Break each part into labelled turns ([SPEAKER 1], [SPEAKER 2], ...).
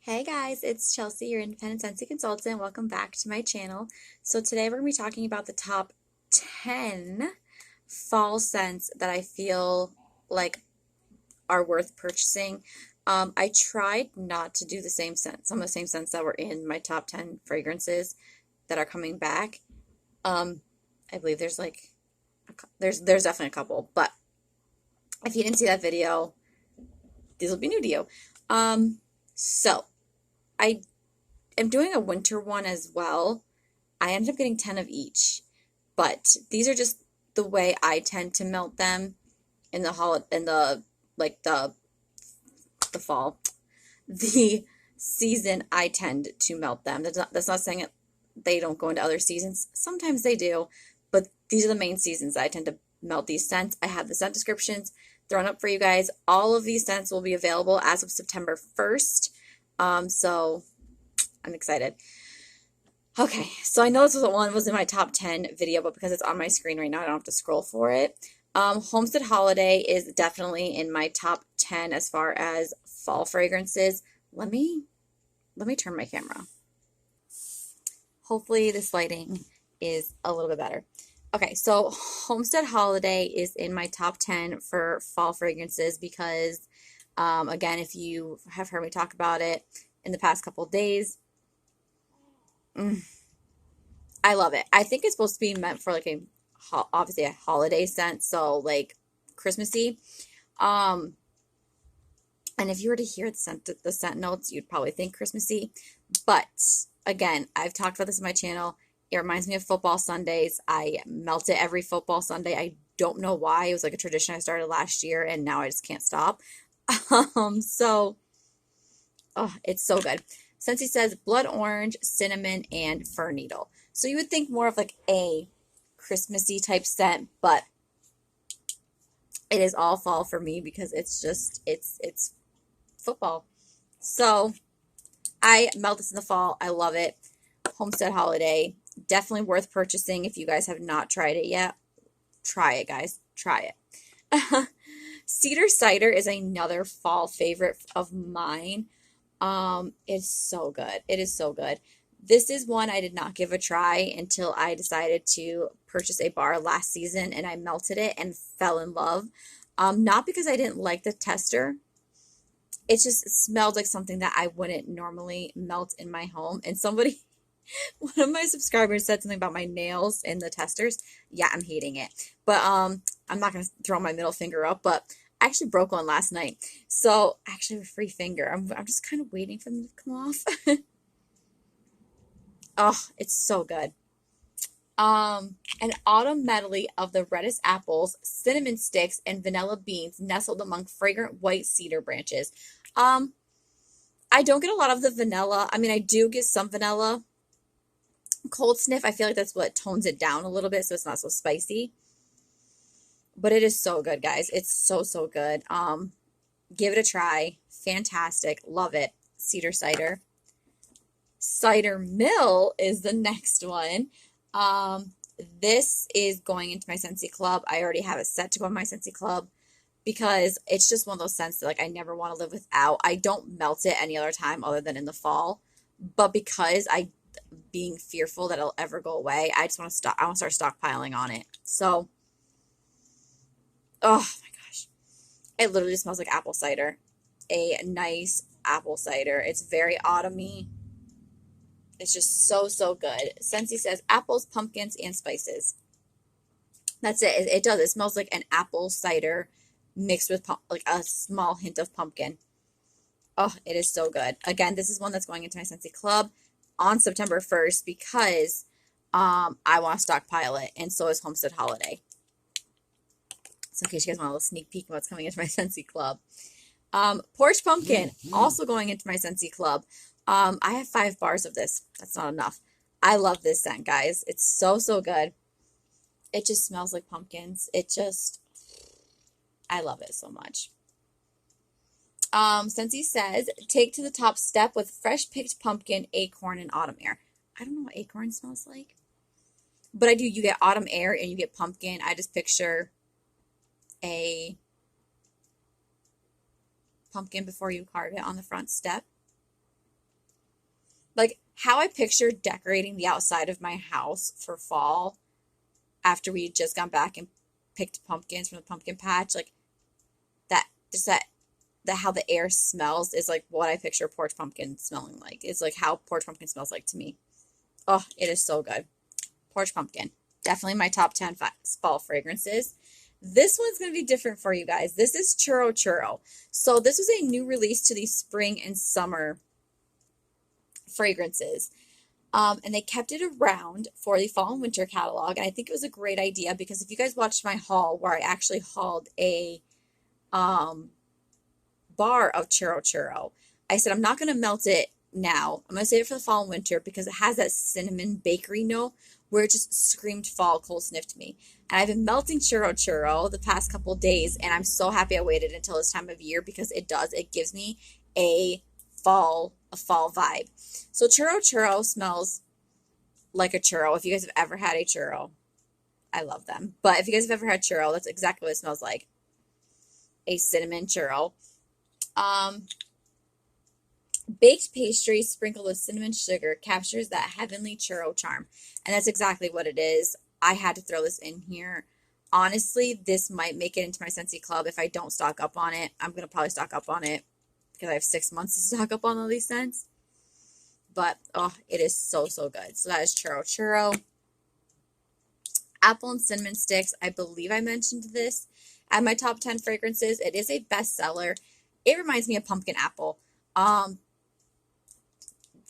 [SPEAKER 1] Hey guys, it's Chelsea, your independent Scentsy consultant. Welcome back to my channel. So today we're going to be talking about the top 10 fall scents that I feel like are worth purchasing. I tried not to do the same scents, some of the same scents that were in my top 10 fragrances that are coming back. I believe there's there's definitely a couple, but if you didn't see that video, these will be new to you. So I am doing a winter one as well. I ended up getting 10 of each, but these are just the way I tend to melt them in the like the fall. The season I tend to melt them. That's not saying they don't go into other seasons. Sometimes they do, but these are the main seasons I tend to melt these scents. I have the scent descriptions thrown up for you guys. All of these scents will be available as of September 1st. So I'm excited. Okay, so I know this was in my top 10 video, but because it's on my screen right now, I don't have to scroll for it. Homestead Holiday is definitely in my top 10 as far as fall fragrances. Let me turn my camera. Hopefully this lighting is a little bit better. Okay, so Homestead Holiday is in my top 10 for fall fragrances because, again, if you have heard me talk about it in the past couple of days, I love it. I think it's supposed to be meant for like obviously a holiday scent, so like Christmassy. And if you were to hear the scent notes, you'd probably think Christmassy. But again, I've talked about this in my channel. It reminds me of football Sundays. I melt it every football Sunday. I don't know why. It was like a tradition I started last year, and now I just can't stop. So, oh, it's so good. Scentsy says blood orange, cinnamon, and fir needle. So you would think more of like a Christmassy type scent, but it is all fall for me because it's football. So I melt this in the fall. I love it. Homestead Holiday, definitely worth purchasing if you guys have not tried it yet. Try it, guys. Try it. Cedar Cider is another fall favorite of mine. It's so good. It is so good. This is one I did not give a try until I decided to purchase a bar last season and I melted it and fell in love. Not because I didn't like the tester. It just smelled like something that I wouldn't normally melt in my home. And one of my subscribers said something about my nails in the testers. Yeah, I'm hating it. But I'm not going to throw my middle finger up, but I actually broke one last night. So I actually have a free finger. I'm just kind of waiting for them to come off. Oh, it's so good. An autumn medley of the reddest apples, cinnamon sticks, and vanilla beans nestled among fragrant white cedar branches. I don't get a lot of the vanilla. I mean, I do get some vanilla. Cold sniff, I feel like that's what tones it down a little bit so it's not so spicy. But it is so good, guys. It's so, so good. Give it a try. Fantastic. Love it. Cedar Cider. Cider Mill is the next one. This is going into my Scentsy Club. I already have it set to go in my Scentsy Club because it's just one of those scents that like I never want to live without. I don't melt it any other time other than in the fall. But because being fearful that it'll ever go away, I just want to I want to start stockpiling on it. So, oh my gosh. It literally smells like apple cider. A nice apple cider. It's very autumny. It's just so, so good. Scentsy says apples, pumpkins, and spices. That's it. It does. It smells like an apple cider mixed with like a small hint of pumpkin. Oh, it is so good. Again, this is one that's going into my Scentsy Club on September 1st because I want to stockpile it, and so is Homestead Holiday. So in case you guys want a little sneak peek of what's coming into my Scentsy Club. Porch Pumpkin, also going into my Scentsy Club. I have 5 bars of this. That's not enough. I love this scent, guys. It's so, so good. It just smells like pumpkins. I love it so much. Scentsy says, take to the top step with fresh picked pumpkin, acorn, and autumn air. I don't know what acorn smells like. But I do. You get autumn air and you get pumpkin. I just picture a pumpkin before you carve it on the front step. Like how I picture decorating the outside of my house for fall after we had just gone back and picked pumpkins from the pumpkin patch, like that, just that how the air smells is like what I picture porch pumpkin smelling like. It's like how porch pumpkin smells like to me. Oh, it is so good. Porch pumpkin. Definitely my top 10 fall fragrances. This one's going to be different for you guys. This is Churro Churro. So this was a new release to the spring and summer fragrances. And they kept it around for the fall and winter catalog. And I think it was a great idea because if you guys watched my haul where I actually hauled a bar of Churro Churro, I said I'm not going to melt it now. I'm going to save it for the fall and winter because it has that cinnamon bakery note where it just screamed fall, cold sniffed me. And I've been melting Churro Churro the past couple days, and I'm so happy I waited until this time of year because it does. It gives me a fall vibe. So Churro Churro smells like a churro. If you guys have ever had a churro, I love them. But if you guys have ever had churro, that's exactly what it smells like. A cinnamon churro. Baked pastry sprinkled with cinnamon sugar captures that heavenly churro charm. And that's exactly what it is. I had to throw this in here. Honestly, this might make it into my Scentsy Club if I don't stock up on it. I'm going to probably stock up on it because I have 6 months to stock up on all these scents. But, oh, it is so, so good. So that is Churro Churro. Apple and cinnamon sticks. I believe I mentioned this at my top 10 fragrances. It is a bestseller. It reminds me of pumpkin apple.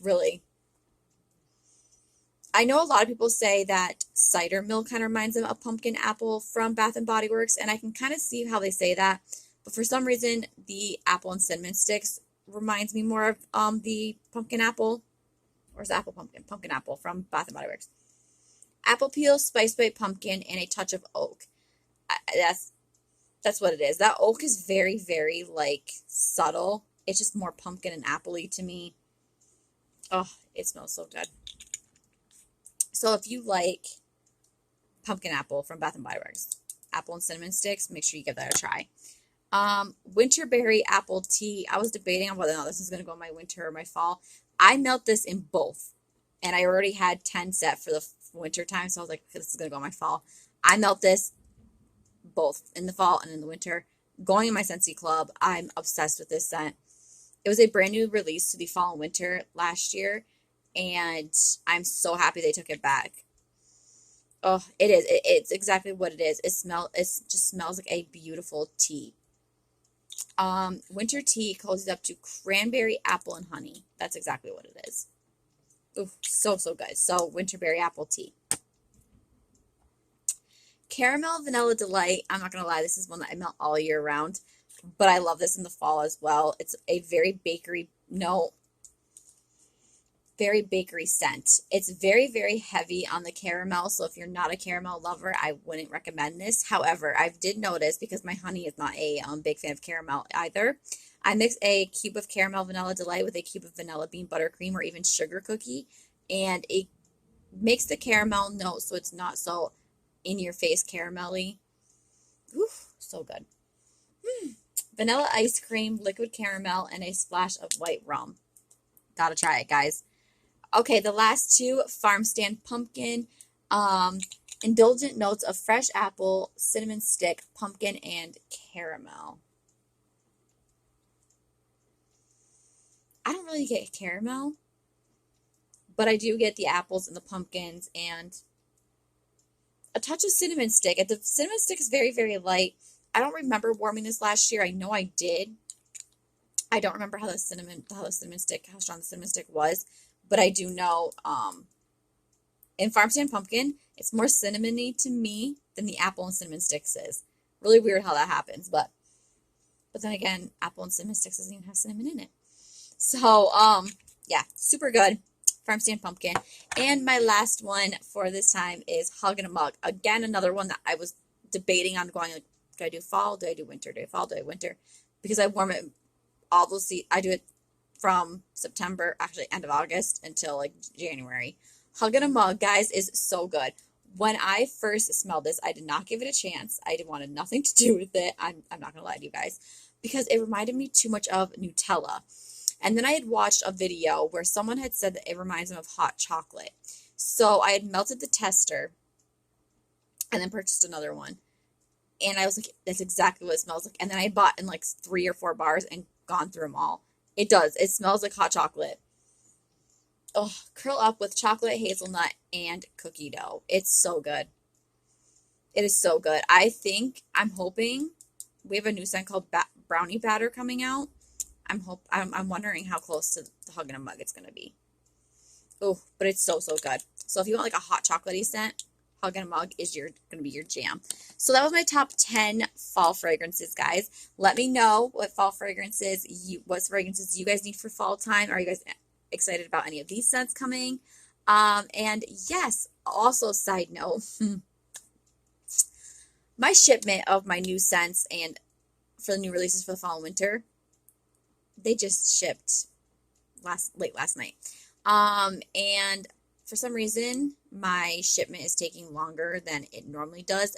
[SPEAKER 1] Really. I know a lot of people say that cider milk kind of reminds them of pumpkin apple from Bath and Body Works, and I can kind of see how they say that. But for some reason, the apple and cinnamon sticks reminds me more of the pumpkin apple. Or is it apple pumpkin? Pumpkin apple from Bath and Body Works. Apple peel, spice white pumpkin, and a touch of oak. That's what it is. That oak is very, very like subtle. It's just more pumpkin and apple-y to me. Oh, it smells so good. So if you like pumpkin apple from Bath and Body Works, apple and cinnamon sticks, make sure you give that a try. Winterberry apple tea. I was debating on whether or not this is going to go in my winter or my fall. I melt this in both. And I already had 10 set for the winter time, so I was like, this is going to go in my fall. I melt this both in the fall and in the winter. Going in my Scentsy Club, I'm obsessed with this scent. It was a brand new release to the fall and winter last year, and I'm so happy they took it back. Oh, it is. It's exactly what it is. It just smells like a beautiful tea. Winter tea cozies up to cranberry, apple, and honey. That's exactly what it is. Ooh, so, so good. So, winterberry apple tea. Caramel Vanilla Delight. I'm not going to lie, this is one that I melt all year round. But I love this in the fall as well. It's a very bakery scent. It's very, very heavy on the caramel. So if you're not a caramel lover, I wouldn't recommend this. However, I did notice, because my honey is not a big fan of caramel either, I mix a cube of Caramel Vanilla Delight with a cube of vanilla bean buttercream or even sugar cookie. And it makes the caramel note so it's not so in-your-face caramelly. Ooh, so good. Vanilla ice cream, liquid caramel, and a splash of white rum. Gotta try it, guys. Okay, the last two, Farm Stand Pumpkin. Indulgent notes of fresh apple, cinnamon stick, pumpkin, and caramel. I don't really get caramel, but I do get the apples and the pumpkins and a touch of cinnamon stick. The cinnamon stick is very, very light. I don't remember warming this last year. I know I did. I don't remember how strong the cinnamon stick was, but I do know in Farm Stand Pumpkin, it's more cinnamony to me than the apple and cinnamon sticks is. Really weird how that happens, but then again, apple and cinnamon sticks doesn't even have cinnamon in it. So, yeah, super good. Farm Stand Pumpkin. And my last one for this time is Hug in a Mug. Again, another one that I was debating on going, like, do I do fall? Do I do winter? Do I fall? Do I winter? Because I warm it I do it from September, actually end of August until like January. Hug in a Mug, guys, is so good. When I first smelled this, I did not give it a chance. I wanted nothing to do with it. I'm not going to lie to you guys. Because it reminded me too much of Nutella. And then I had watched a video where someone had said that it reminds them of hot chocolate. So I had melted the tester and then purchased another one. And I was like, that's exactly what it smells like. And then I bought in like 3 or 4 bars and gone through them all. It does. It smells like hot chocolate. Oh, curl up with chocolate, hazelnut, and cookie dough. It's so good. It is so good. I'm hoping we have a new scent called brownie batter coming out. I'm wondering how close to the Hug in a Mug it's gonna be. Oh, but it's so good. So if you want like a hot chocolatey scent, Hug in a Mug is gonna be your jam. So that was my top 10 fall fragrances, guys. Let me know what fragrances you guys need for fall time. Are you guys excited about any of these scents coming? And yes, also side note, my shipment of my new scents and for the new releases for the fall and winter, they just shipped late last night. And for some reason, my shipment is taking longer than it normally does.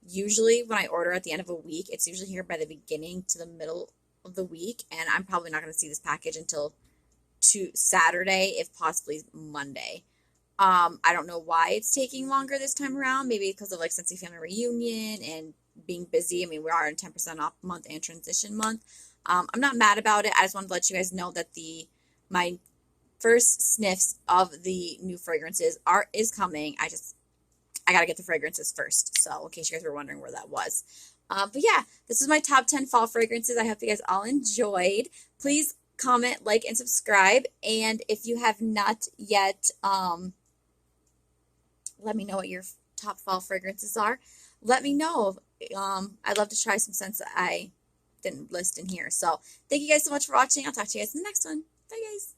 [SPEAKER 1] Usually when I order at the end of a week, it's usually here by the beginning to the middle of the week, and I'm probably not going to see this package until Saturday, if possibly Monday. I don't know why it's taking longer this time around. Maybe because of like Scentsy Family Reunion and being busy. I mean, we are in 10% off month and transition month. I'm not mad about it. I just wanted to let you guys know that my first sniffs of the new fragrances is coming. I gotta get the fragrances first. So in case you guys were wondering where that was. But yeah, this is my top 10 fall fragrances. I hope you guys all enjoyed. Please comment, like, and subscribe. And if you have not yet, let me know what your top fall fragrances are. Let me know. I'd love to try some scents that I didn't list in here. So thank you guys so much for watching. I'll talk to you guys in the next one. Bye, guys.